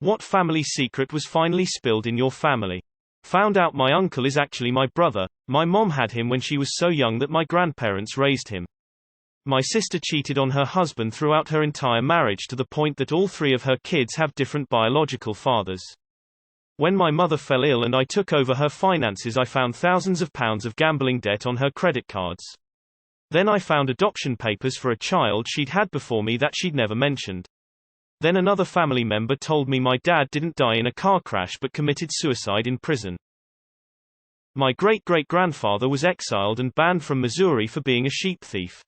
What family secret was finally spilled in your family? Found out my uncle is actually my brother. My mom had him when she was so young that my grandparents raised him. My sister cheated on her husband throughout her entire marriage to the point that all three of her kids have different biological fathers. When my mother fell ill and I took over her finances, I found thousands of pounds of gambling debt on her credit cards. Then I found adoption papers for a child she'd had before me that she'd never mentioned. Then another family member told me my dad didn't die in a car crash but committed suicide in prison. My great-great-grandfather was exiled and banned from Missouri for being a sheep thief.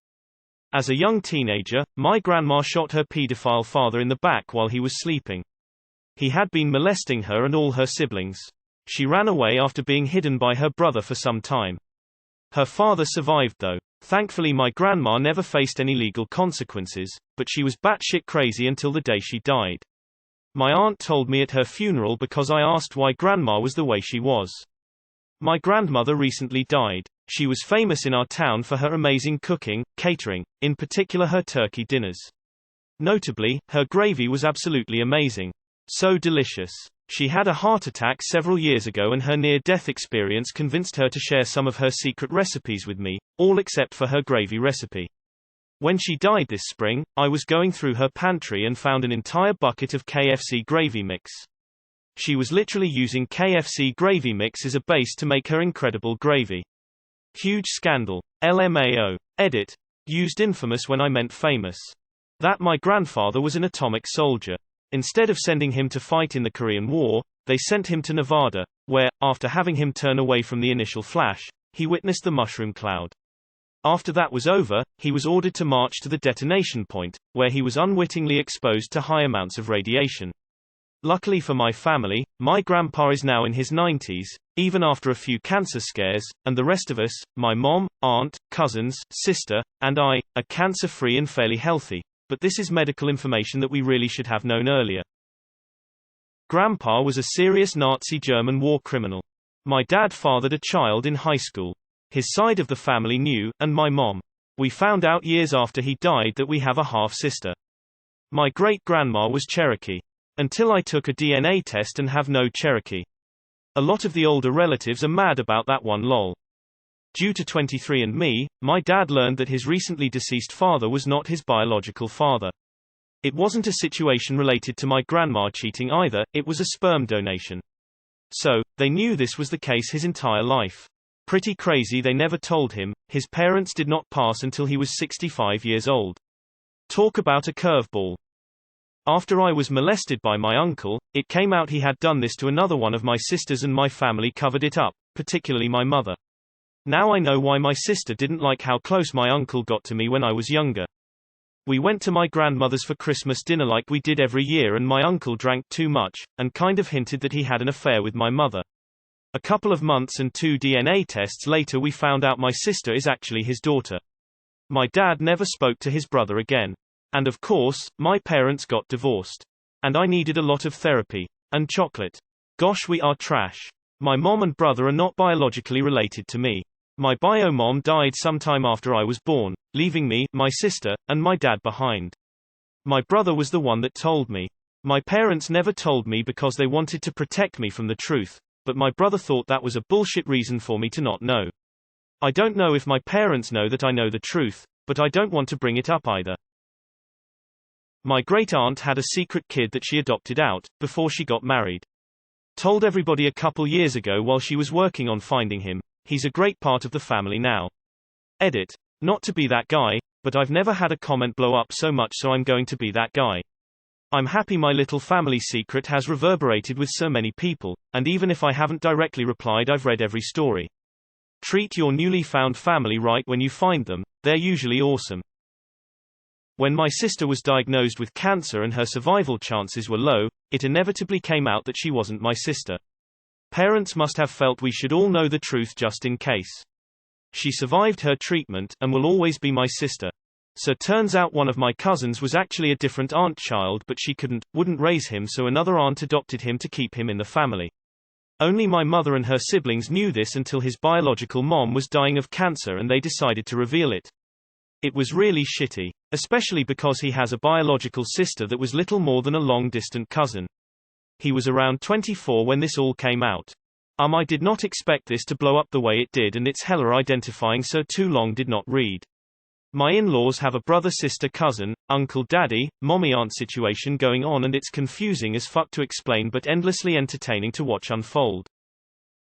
As a young teenager, my grandma shot her pedophile father in the back while he was sleeping. He had been molesting her and all her siblings. She ran away after being hidden by her brother for some time. Her father survived though. Thankfully my grandma never faced any legal consequences, but she was batshit crazy until the day she died. My aunt told me at her funeral because I asked why grandma was the way she was. My grandmother recently died. She was famous in our town for her amazing cooking, catering, in particular her turkey dinners. Notably, her gravy was absolutely amazing. So delicious. She had a heart attack several years ago and her near-death experience convinced her to share some of her secret recipes with me, all except for her gravy recipe. When she died this spring, I was going through her pantry and found an entire bucket of KFC gravy mix. She was literally using KFC gravy mix as a base to make her incredible gravy. Huge scandal. LMAO. Edit. Used infamous when I meant famous. That my grandfather was an atomic soldier. Instead of sending him to fight in the Korean War, they sent him to Nevada, where, after having him turn away from the initial flash, he witnessed the mushroom cloud. After that was over, he was ordered to march to the detonation point, where he was unwittingly exposed to high amounts of radiation. Luckily for my family, my grandpa is now in his 90s, even after a few cancer scares, and the rest of us, my mom, aunt, cousins, sister, and I, are cancer-free and fairly healthy. But this is medical information that we really should have known earlier. Grandpa was a serious Nazi German war criminal. My dad fathered a child in high school. His side of the family knew, and my mom. We found out years after he died that we have a half-sister. My great-grandma was Cherokee. Until I took a DNA test and have no Cherokee. A lot of the older relatives are mad about that one lol. Due to 23andMe, my dad learned that his recently deceased father was not his biological father. It wasn't a situation related to my grandma cheating either, it was a sperm donation. So, they knew this was the case his entire life. Pretty crazy they never told him. His parents did not pass until he was 65 years old. Talk about a curveball. After I was molested by my uncle, it came out he had done this to another one of my sisters and my family covered it up, particularly my mother. Now I know why my sister didn't like how close my uncle got to me when I was younger. We went to my grandmother's for Christmas dinner like we did every year and my uncle drank too much, and kind of hinted that he had an affair with my mother. A couple of months and 2 DNA tests later we found out my sister is actually his daughter. My dad never spoke to his brother again. And of course, my parents got divorced. And I needed a lot of therapy. And chocolate. Gosh, we are trash. My mom and brother are not biologically related to me. My bio-mom died sometime after I was born, leaving me, my sister, and my dad behind. My brother was the one that told me. My parents never told me because they wanted to protect me from the truth, but my brother thought that was a bullshit reason for me to not know. I don't know if my parents know that I know the truth, but I don't want to bring it up either. My great-aunt had a secret kid that she adopted out, before she got married. Told everybody a couple years ago while she was working on finding him. He's a great part of the family now. Edit. Not to be that guy, but I've never had a comment blow up so much so I'm going to be that guy. I'm happy my little family secret has reverberated with so many people, and even if I haven't directly replied I've read every story. Treat your newly found family right when you find them, they're usually awesome. When my sister was diagnosed with cancer and her survival chances were low, it inevitably came out that she wasn't my sister. Parents must have felt we should all know the truth just in case. She survived her treatment, and will always be my sister. So turns out one of my cousins was actually a different aunt child but she wouldn't raise him so another aunt adopted him to keep him in the family. Only my mother and her siblings knew this until his biological mom was dying of cancer and they decided to reveal it. It was really shitty. Especially because he has a biological sister that was little more than a long-distant cousin. He was around 24 when this all came out. I did not expect this to blow up the way it did, and it's hella identifying, so too long did not read. My in-laws have a brother, sister, cousin, uncle, daddy, mommy, aunt situation going on, and it's confusing as fuck to explain but endlessly entertaining to watch unfold.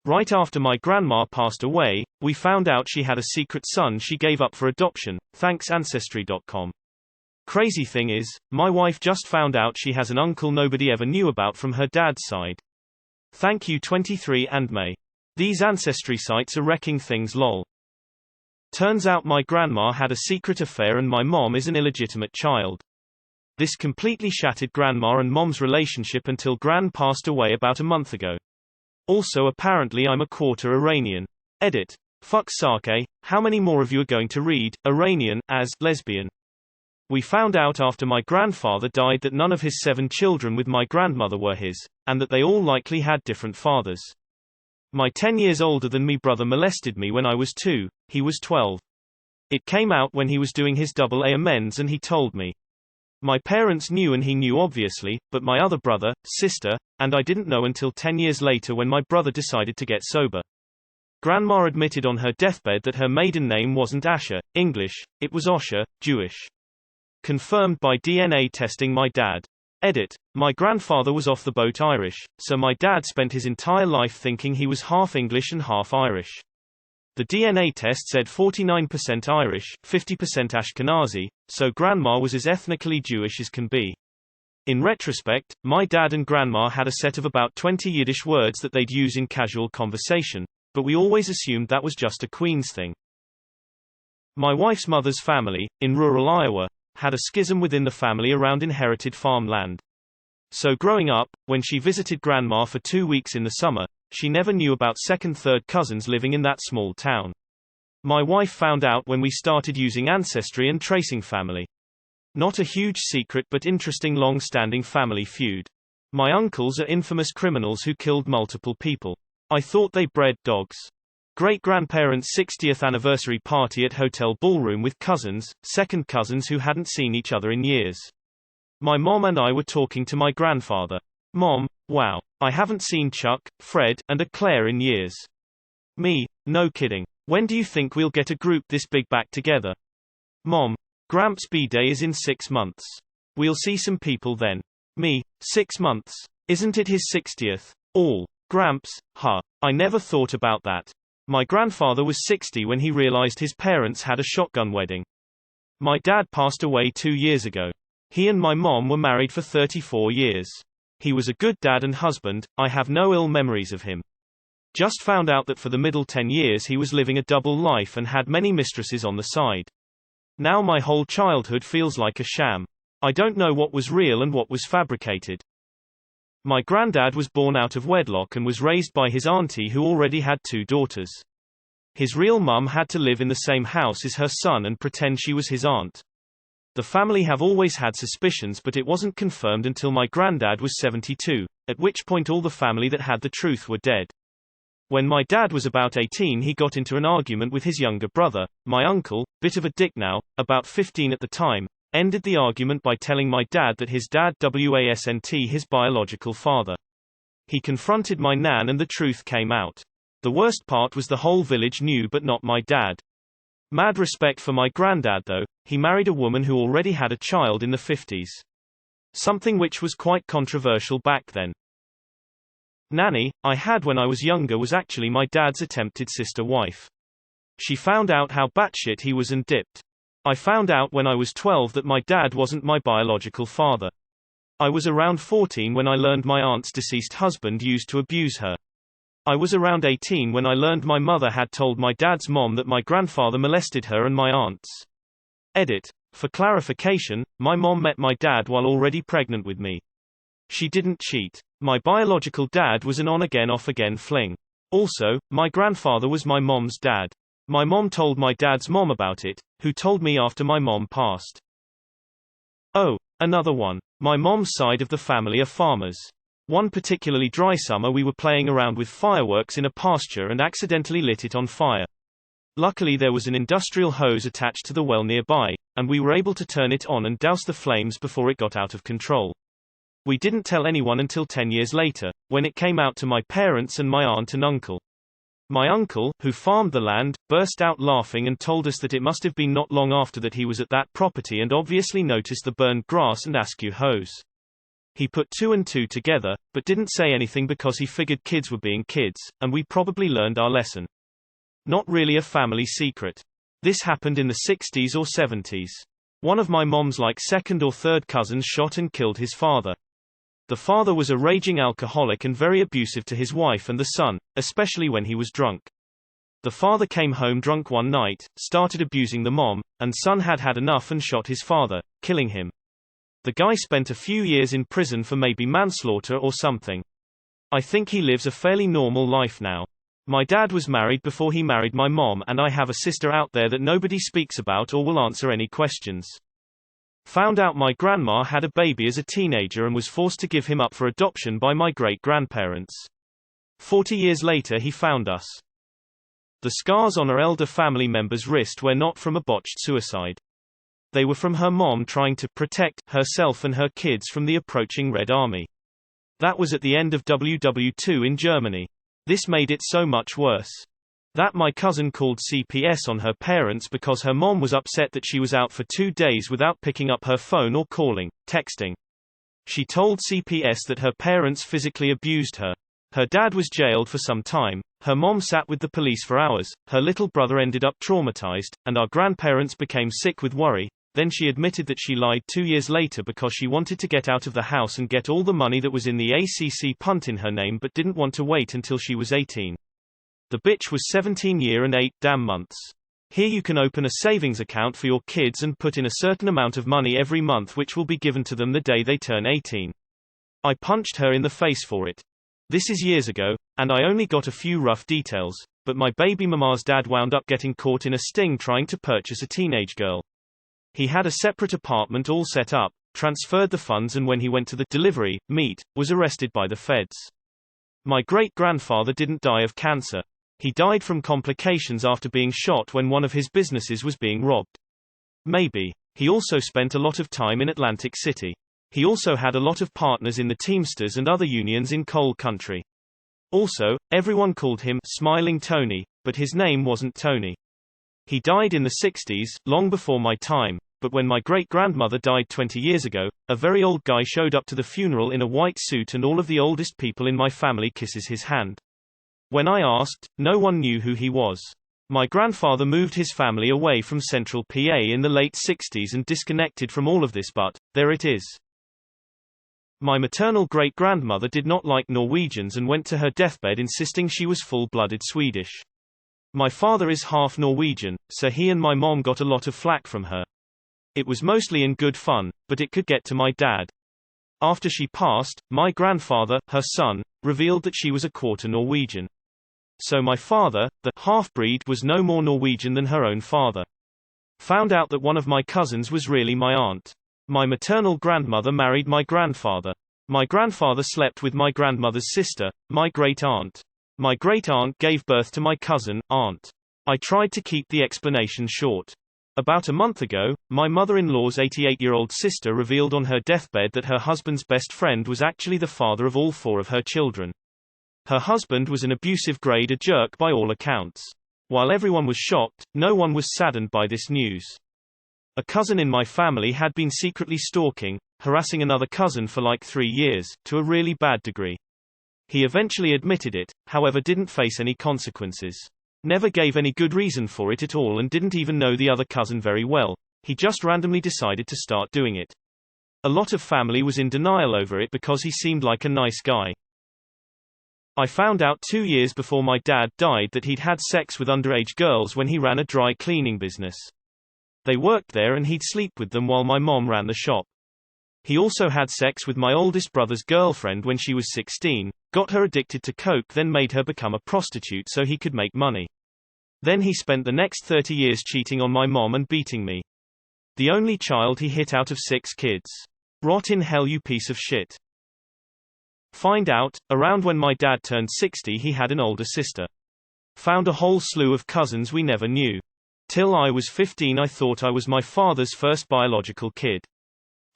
Right after my grandma passed away, we found out she had a secret son she gave up for adoption, thanks Ancestry.com. Crazy thing is, my wife just found out she has an uncle nobody ever knew about from her dad's side. Thank you 23 and May. These Ancestry sites are wrecking things lol. Turns out my grandma had a secret affair and my mom is an illegitimate child. This completely shattered grandma and mom's relationship until Gran passed away about a month ago. Also apparently I'm a quarter Iranian. Edit. Fuck sake, how many more of you are going to read Iranian as lesbian? We found out after my grandfather died that none of his 7 children with my grandmother were his, and that they all likely had different fathers. My 10 years older than me brother molested me when I was 2, he was 12. It came out when he was doing his AA amends and he told me. My parents knew and he knew obviously, but my other brother, sister, and I didn't know until 10 years later when my brother decided to get sober. Grandma admitted on her deathbed that her maiden name wasn't Asher, English, it was Osher, Jewish. Confirmed by DNA testing my dad. Edit. My grandfather was off the boat Irish, so my dad spent his entire life thinking he was half English and half Irish. The DNA test said 49% Irish, 50% Ashkenazi, so grandma was as ethnically Jewish as can be. In retrospect, my dad and grandma had a set of about 20 Yiddish words that they'd use in casual conversation, but we always assumed that was just a Queens thing. My wife's mother's family, in rural Iowa, had a schism within the family around inherited farmland. So growing up, when she visited grandma for 2 weeks in the summer, she never knew about second, third cousins living in that small town. My wife found out when we started using Ancestry and tracing family. Not a huge secret but interesting long-standing family feud. My uncles are infamous criminals who killed multiple people. I thought they bred dogs. Great-grandparents' 60th anniversary party at hotel ballroom with cousins, second cousins who hadn't seen each other in years. My mom and I were talking to my grandfather. Mom, wow, I haven't seen Chuck, Fred, and a Claire in years. Me, no kidding. When do you think we'll get a group this big back together? Mom, Gramps' B-Day is in 6 months. We'll see some people then. Me, 6 months. Isn't it his 60th? All. Gramps, huh. I never thought about that. My grandfather was 60 when he realized his parents had a shotgun wedding. My dad passed away 2 years ago. He and my mom were married for 34 years. He was a good dad and husband, I have no ill memories of him. Just found out that for the middle 10 years he was living a double life and had many mistresses on the side. Now my whole childhood feels like a sham. I don't know what was real and what was fabricated. My granddad was born out of wedlock and was raised by his auntie who already had 2 daughters. His real mum had to live in the same house as her son and pretend she was his aunt. The family have always had suspicions, but it wasn't confirmed until my granddad was 72, at which point all the family that had the truth were dead. When my dad was about 18 he got into an argument with his younger brother, my uncle, bit of a dick now, about 15 at the time, ended the argument by telling my dad that his dad wasn't his biological father. He confronted my nan and the truth came out. The worst part was the whole village knew but not my dad. Mad respect for my granddad though, he married a woman who already had a child in the 50s. Something which was quite controversial back then. Nanny, I had when I was younger was actually my dad's attempted sister wife. She found out how batshit he was and dipped. I found out when I was 12 that my dad wasn't my biological father. I was around 14 when I learned my aunt's deceased husband used to abuse her. I was around 18 when I learned my mother had told my dad's mom that my grandfather molested her and my aunts. Edit. For clarification, my mom met my dad while already pregnant with me. She didn't cheat. My biological dad was an on-again off-again fling. Also, my grandfather was my mom's dad. My mom told my dad's mom about it, who told me after my mom passed. Oh, another one. My mom's side of the family are farmers. One particularly dry summer we were playing around with fireworks in a pasture and accidentally lit it on fire. Luckily there was an industrial hose attached to the well nearby, and we were able to turn it on and douse the flames before it got out of control. We didn't tell anyone until 10 years later, when it came out to my parents and my aunt and uncle. My uncle, who farmed the land, burst out laughing and told us that it must have been not long after that he was at that property and obviously noticed the burned grass and askew hose. He put two and two together, but didn't say anything because he figured kids were being kids, and we probably learned our lesson. Not really a family secret. This happened in the 60s or 70s. One of my mom's second or third cousins shot and killed his father. The father was a raging alcoholic and very abusive to his wife and the son, especially when he was drunk. The father came home drunk one night, started abusing the mom, and son had had enough and shot his father, killing him. The guy spent a few years in prison for maybe manslaughter or something. I think he lives a fairly normal life now. My dad was married before he married my mom, and I have a sister out there that nobody speaks about or will answer any questions. Found out my grandma had a baby as a teenager and was forced to give him up for adoption by my great-grandparents. 40 years later he found us. The scars on her elder family member's wrist were not from a botched suicide. They were from her mom trying to protect herself and her kids from the approaching Red Army. That was at the end of WW2 in Germany. This made it so much worse. That my cousin called CPS on her parents because her mom was upset that she was out for 2 days without picking up her phone or calling, texting. She told CPS that her parents physically abused her. Her dad was jailed for some time, her mom sat with the police for hours, her little brother ended up traumatized, and our grandparents became sick with worry. Then she admitted that she lied 2 years later because she wanted to get out of the house and get all the money that was in the ACC punt in her name but didn't want to wait until she was 18. The bitch was 17 years and 8 damn months. Here you can open a savings account for your kids and put in a certain amount of money every month which will be given to them the day they turn 18. I punched her in the face for it. This is years ago, and I only got a few rough details, but my baby mama's dad wound up getting caught in a sting trying to purchase a teenage girl. He had a separate apartment all set up, transferred the funds, and when he went to the delivery meet, was arrested by the feds. My great-grandfather didn't die of cancer. He died from complications after being shot when one of his businesses was being robbed. Maybe. He also spent a lot of time in Atlantic City. He also had a lot of partners in the Teamsters and other unions in coal country. Also, everyone called him Smiling Tony, but his name wasn't Tony. He died in the 60s, long before my time, but when my great-grandmother died 20 years ago, a very old guy showed up to the funeral in a white suit and all of the oldest people in my family kisses his hand. When I asked, no one knew who he was. My grandfather moved his family away from central PA in the late 60s and disconnected from all of this, but there it is. My maternal great-grandmother did not like Norwegians and went to her deathbed insisting she was full-blooded Swedish. My father is half Norwegian, so he and my mom got a lot of flack from her. It was mostly in good fun, but it could get to my dad. After she passed, my grandfather, her son, revealed that she was a quarter Norwegian. So my father, the half-breed, was no more Norwegian than her own father. Found out that one of my cousins was really my aunt. My maternal grandmother married my grandfather. My grandfather slept with my grandmother's sister, my great-aunt. My great-aunt gave birth to my cousin, aunt. I tried to keep the explanation short. About a month ago, my mother-in-law's 88-year-old sister revealed on her deathbed that her husband's best friend was actually the father of all 4 of her children. Her husband was an abusive grade A jerk by all accounts. While everyone was shocked, no one was saddened by this news. A cousin in my family had been secretly stalking, harassing another cousin for 3 years, to a really bad degree. He eventually admitted it, however didn't face any consequences. Never gave any good reason for it at all and didn't even know the other cousin very well. He just randomly decided to start doing it. A lot of family was in denial over it because he seemed like a nice guy. I found out 2 years before my dad died that he'd had sex with underage girls when he ran a dry cleaning business. They worked there and he'd sleep with them while my mom ran the shop. He also had sex with my oldest brother's girlfriend when she was 16, got her addicted to coke, then made her become a prostitute so he could make money. Then he spent the next 30 years cheating on my mom and beating me. The only child he hit out of 6 kids. Rot in hell, you piece of shit. Find out, around when my dad turned 60 he had an older sister. Found a whole slew of cousins we never knew. Till I was 15 I thought I was my father's first biological kid.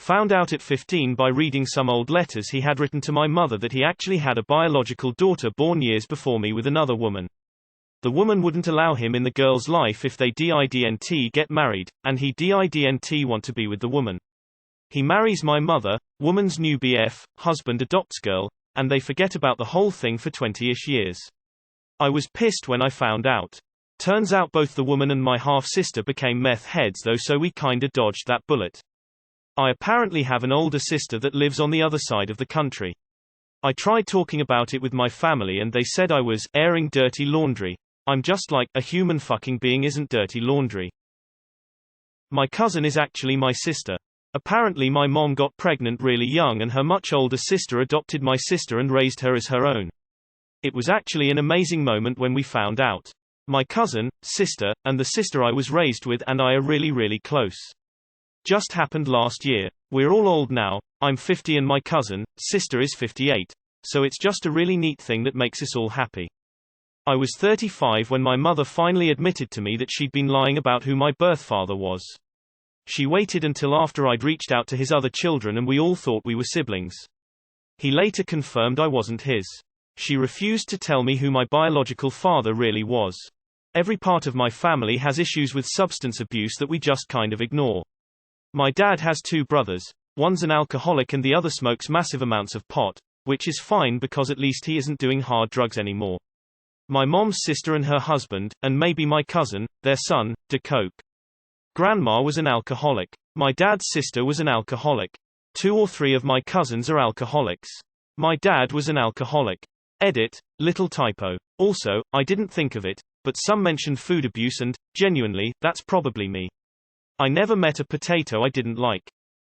Found out at 15 by reading some old letters he had written to my mother that he actually had a biological daughter born years before me with another woman. The woman wouldn't allow him in the girl's life if they didn't get married, and he didn't want to be with the woman. He marries my mother, woman's new BF, husband adopts girl, and they forget about the whole thing for 20-ish years. I was pissed when I found out. Turns out both the woman and my half-sister became meth heads though, so we kinda dodged that bullet. I apparently have an older sister that lives on the other side of the country. I tried talking about it with my family and they said I was airing dirty laundry. I'm just like, a human fucking being isn't dirty laundry. My cousin is actually my sister. Apparently my mom got pregnant really young and her much older sister adopted my sister and raised her as her own. It was actually an amazing moment when we found out. My cousin, sister, and the sister I was raised with and I are really close. Just happened last year. We're all old now, I'm 50 and my cousin, sister is 58. So it's just a really neat thing that makes us all happy. I was 35 when my mother finally admitted to me that she'd been lying about who my birth father was. She waited until after I'd reached out to his other children and we all thought we were siblings. He later confirmed I wasn't his. She refused to tell me who my biological father really was. Every part of my family has issues with substance abuse that we just kind of ignore. My dad has 2 brothers. One's an alcoholic and the other smokes massive amounts of pot, which is fine because at least he isn't doing hard drugs anymore. My mom's sister and her husband, and maybe my cousin, their son, do coke. Grandma was an alcoholic. My dad's sister was an alcoholic. 2 or 3 of my cousins are alcoholics. My dad was an alcoholic. Edit, little typo. Also, I didn't think of it, but some mentioned food abuse and, genuinely, that's probably me. I never met a potato I didn't like.